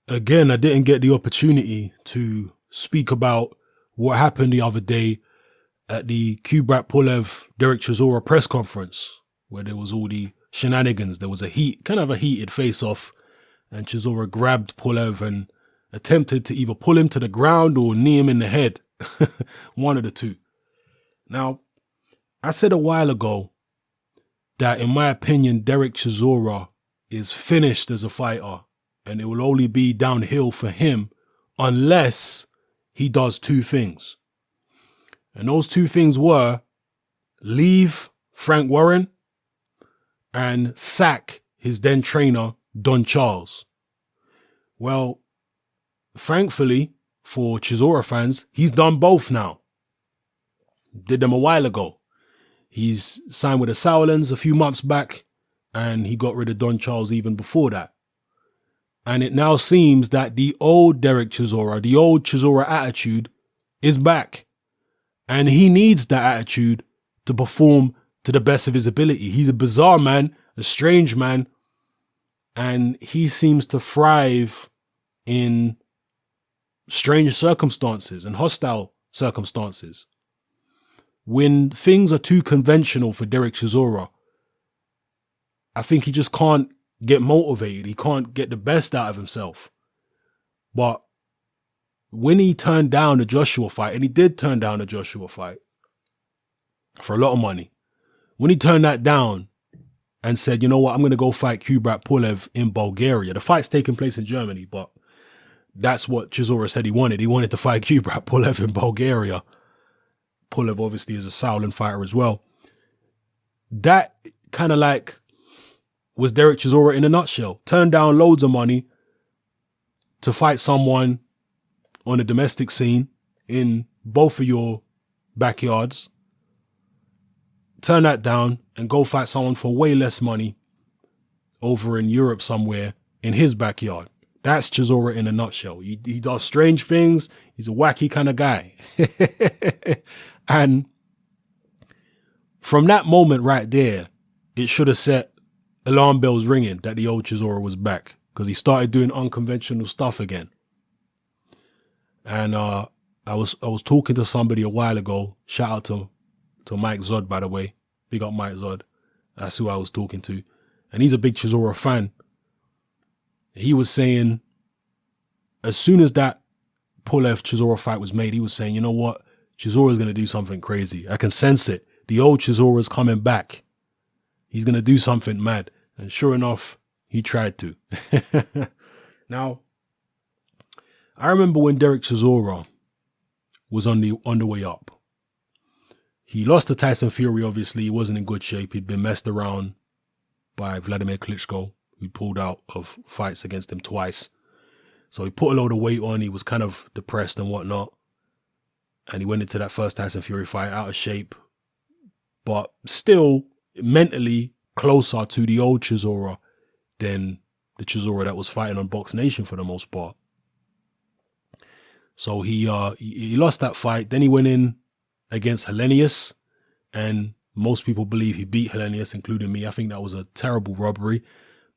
Again, I didn't get the opportunity to speak about what happened the other day at the Kubrat Pulev Dereck Chisora press conference, where there was all the shenanigans. There was kind of a heated face-off, and Chisora grabbed Pulev and attempted to either pull him to the ground or knee him in the head. One of the two. Now, I said a while ago that, in my opinion, Dereck Chisora is finished as a fighter, and it will only be downhill for him unless he does two things. And those two things were leave Frank Warren and sack his then trainer, Don Charles. Well, thankfully for Chisora fans, he's done both now. Did them a while ago. He's signed with the Sauerlands a few months back, and he got rid of Don Charles even before that. And it now seems that the old Dereck Chisora, the old Chisora attitude is back. And he needs that attitude to perform to the best of his ability. He's a bizarre man, a strange man, and he seems to thrive in strange circumstances and hostile circumstances. When things are too conventional for Dereck Chisora, I think he just can't get motivated. He can't get the best out of himself. But when he turned down the Joshua fight, and he did turn down the Joshua fight for a lot of money, when he turned that down and said, you know what, I'm going to go fight Kubrat Pulev in Bulgaria. The fight's taking place in Germany, but that's what Chisora said he wanted. He wanted to fight Kubrat Pulev in Bulgaria. Pulev obviously is a Sauerland fighter as well. That kind of like was Dereck Chisora in a nutshell. Turned down loads of money to fight someone on the domestic scene in both of your backyards. Turn that down and go fight someone for way less money over in Europe somewhere in his backyard. That's Chisora in a nutshell. He does strange things. He's a wacky kind of guy. And from that moment right there, it should have set alarm bells ringing that the old Chisora was back, because he started doing unconventional stuff again. And I was talking to somebody a while ago. Shout out to Mike Zod, by the way. Big up Mike Zod. That's who I was talking to. And he's a big Chisora fan. He was saying, as soon as that Pulev Chisora fight was made, he was saying, you know what? Chisora's going to do something crazy. I can sense it. The old Chisora's coming back. He's going to do something mad. And sure enough, he tried to. Now, I remember when Dereck Chisora was on the way up. He lost to Tyson Fury, obviously. He wasn't in good shape. He'd been messed around by Vladimir Klitschko, who pulled out of fights against him twice. So he put a load of weight on. He was kind of depressed and whatnot. And he went into that first Tyson Fury fight out of shape, but still mentally closer to the old Chisora than the Chisora that was fighting on Box Nation for the most part. So he lost that fight. Then he went in against Helenius, and most people believe he beat Helenius, including me. I think that was a terrible robbery.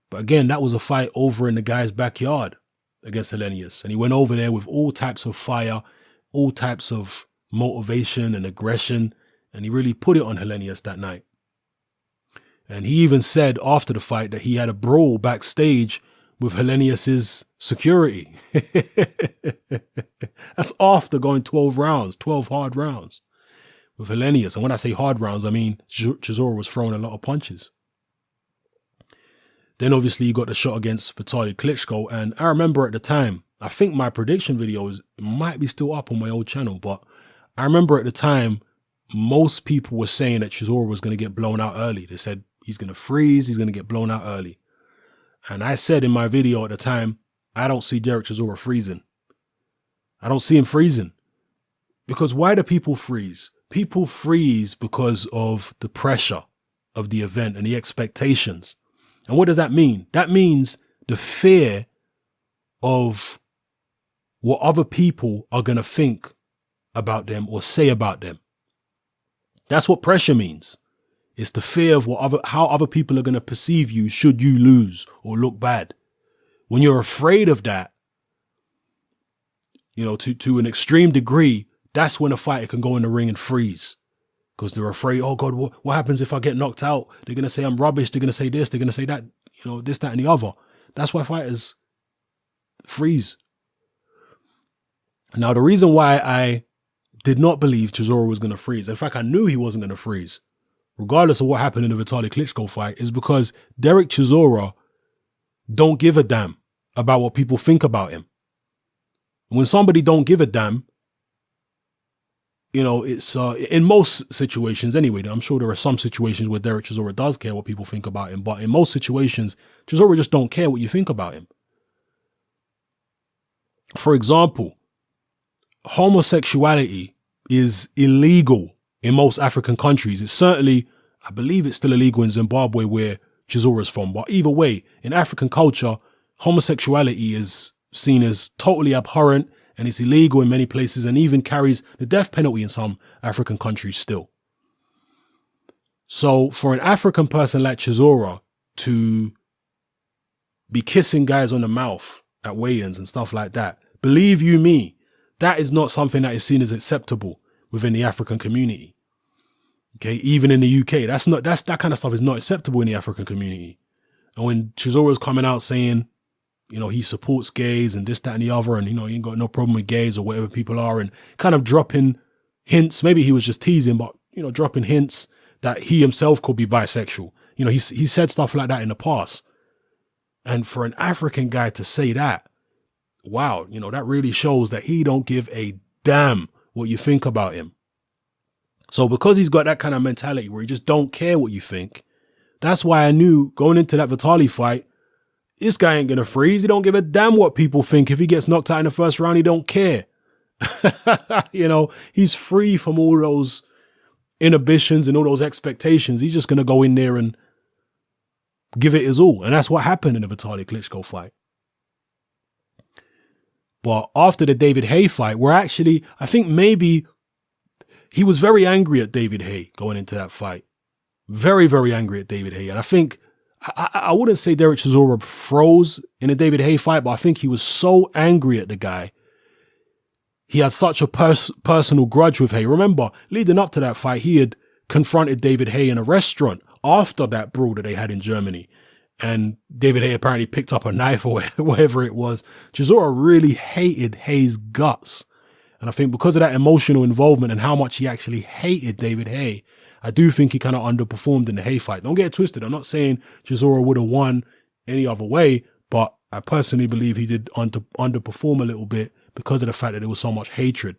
But again, that was a fight over in the guy's backyard against Helenius. And he went over there with all types of fire, all types of motivation and aggression, and he really put it on Helenius that night. And he even said after the fight that he had a brawl backstage with Helenius's security. That's after going 12 rounds, 12 hard rounds with Helenius. And when I say hard rounds, I mean Chisora was throwing a lot of punches. Then obviously you got the shot against Vitaly Klitschko. And I remember at the time, I think my prediction videos might be still up on my old channel, but I remember at the time, most people were saying that Chisora was going to get blown out early. They said he's going to freeze, he's going to get blown out early. And I said in my video at the time, I don't see Dereck Chisora freezing. I don't see him freezing. Because why do people freeze? People freeze because of the pressure of the event and the expectations. And what does that mean? That means the fear of what other people are going to think about them or say about them. That's what pressure means. It's the fear of how other people are going to perceive you should you lose or look bad. When you're afraid of that, to an extreme degree, that's when a fighter can go in the ring and freeze. Because they're afraid, oh God, what happens if I get knocked out? They're going to say I'm rubbish. They're going to say this. They're going to say that, this, that, and the other. That's why fighters freeze. Now, the reason why I did not believe Chisora was going to freeze, in fact, I knew he wasn't going to freeze, regardless of what happened in the Vitaly Klitschko fight, is because Dereck Chisora don't give a damn about what people think about him. When somebody don't give a damn, it's in most situations anyway. I'm sure there are some situations where Dereck Chisora does care what people think about him, but in most situations, Chisora just don't care what you think about him. For example, homosexuality is illegal in most African countries. It's certainly, I believe it's still illegal in Zimbabwe where Chisora's from. But either way, in African culture, homosexuality is seen as totally abhorrent and it's illegal in many places and even carries the death penalty in some African countries still. So for an African person like Chisora to be kissing guys on the mouth at weigh-ins and stuff like that, believe you me, that is not something that is seen as acceptable within the African community. Okay, even in the UK, that kind of stuff is not acceptable in the African community. And when Chisora's coming out saying, he supports gays and this, that, and the other, and he ain't got no problem with gays or whatever people are, and kind of dropping hints, maybe he was just teasing, but dropping hints that he himself could be bisexual. He said stuff like that in the past. And for an African guy to say that, wow, that really shows that he don't give a damn what you think about him. So because he's got that kind of mentality where he just don't care what you think, that's why I knew going into that Vitaly fight, this guy ain't going to freeze. He don't give a damn what people think. If he gets knocked out in the first round, he don't care. He's free from all those inhibitions and all those expectations. He's just going to go in there and give it his all. And that's what happened in the Vitaly Klitschko fight. But after the David Haye fight, I think maybe he was very angry at David Haye going into that fight. Very, very angry at David Haye. And I think, I wouldn't say Dereck Chisora froze in the David Haye fight, but I think he was so angry at the guy. He had such a personal grudge with Haye. Remember, leading up to that fight, he had confronted David Haye in a restaurant after that brawl that they had in Germany. And David Haye apparently picked up a knife or whatever it was. Chisora really hated Haye's guts. And I think because of that emotional involvement and how much he actually hated David Haye, I do think he kind of underperformed in the Haye fight. Don't get it twisted. I'm not saying Chisora would have won any other way, but I personally believe he did underperform a little bit because of the fact that there was so much hatred.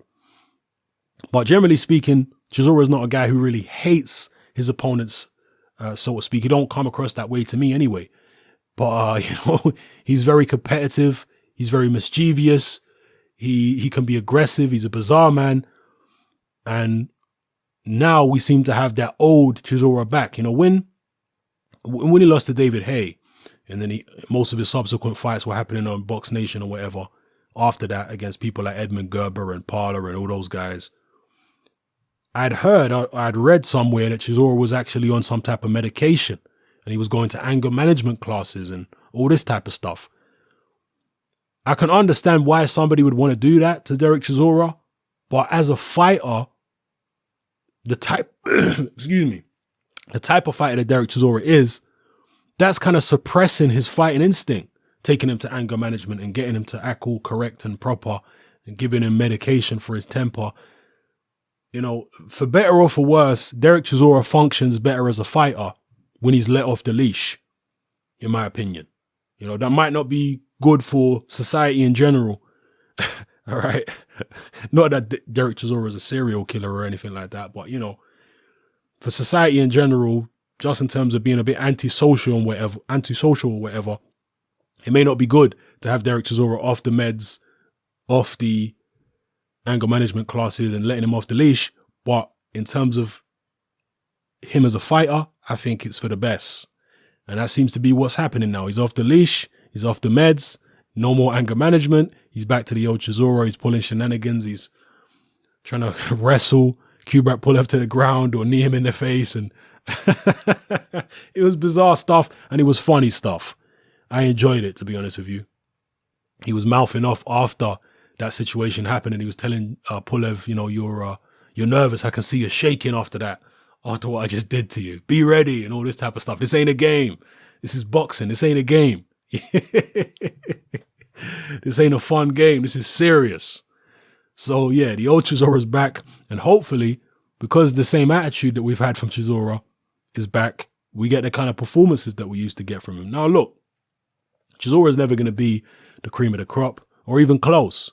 But generally speaking, Chisora is not a guy who really hates his opponents, so to speak. He don't come across that way to me anyway. But, he's very competitive. He's very mischievous. He can be aggressive. He's a bizarre man. And now we seem to have that old Chisora back. When he lost to David Haye, and then most of his subsequent fights were happening on Box Nation or whatever, after that against people like Edmund Gerber and Parler and all those guys, I'd read somewhere that Chisora was actually on some type of medication and he was going to anger management classes and all this type of stuff. I can understand why somebody would want to do that to Dereck Chisora, but as a fighter, the type of fighter that Dereck Chisora is, that's kind of suppressing his fighting instinct, taking him to anger management and getting him to act all correct and proper and giving him medication for his temper. For better or for worse, Dereck Chisora functions better as a fighter when he's let off the leash, in my opinion. That might not be good for society in general. All right. Not that Dereck Chisora is a serial killer or anything like that, but, for society in general, just in terms of being a bit antisocial or whatever, it may not be good to have Dereck Chisora off the meds, off the anger management classes and letting him off the leash. But in terms of him as a fighter, I think it's for the best. And that seems to be what's happening now. He's off the leash. He's off the meds. No more anger management. He's back to the old Chisora. He's pulling shenanigans. He's trying to wrestle Kubrat Pulev to the ground or knee him in the face. And it was bizarre stuff and it was funny stuff. I enjoyed it, to be honest with you. He was mouthing off after that situation happened, and he was telling Pulev, you're nervous. I can see you shaking after what I just did to you. Be ready and all this type of stuff. This ain't a game. This is boxing. This ain't a game. This ain't a fun game. This is serious. So yeah, the old Chisora's back, and hopefully, because the same attitude that we've had from Chisora is back, we get the kind of performances that we used to get from him. Now look, Chisora is never going to be the cream of the crop, or even close,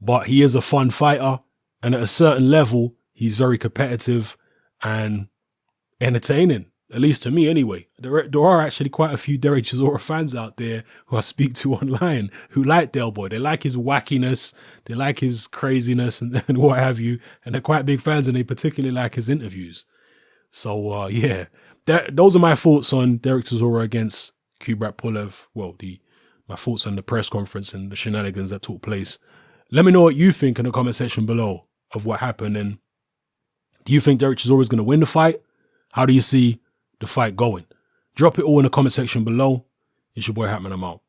but he is a fun fighter, and at a certain level, he's very competitive and entertaining. At least to me anyway. There are actually quite a few Dereck Chisora fans out there who I speak to online who like Del Boy. They like his wackiness, they like his craziness and what have you. And they're quite big fans, and they particularly like his interviews. So yeah, those are my thoughts on Dereck Chisora against Kubrat Pulev. Well, my thoughts on the press conference and the shenanigans that took place. Let me know what you think in the comment section below of what happened. And do you think Dereck Chisora is going to win the fight? How do you see the fight going? Drop it all in the comment section below. It's your boy Hatman. I'm out.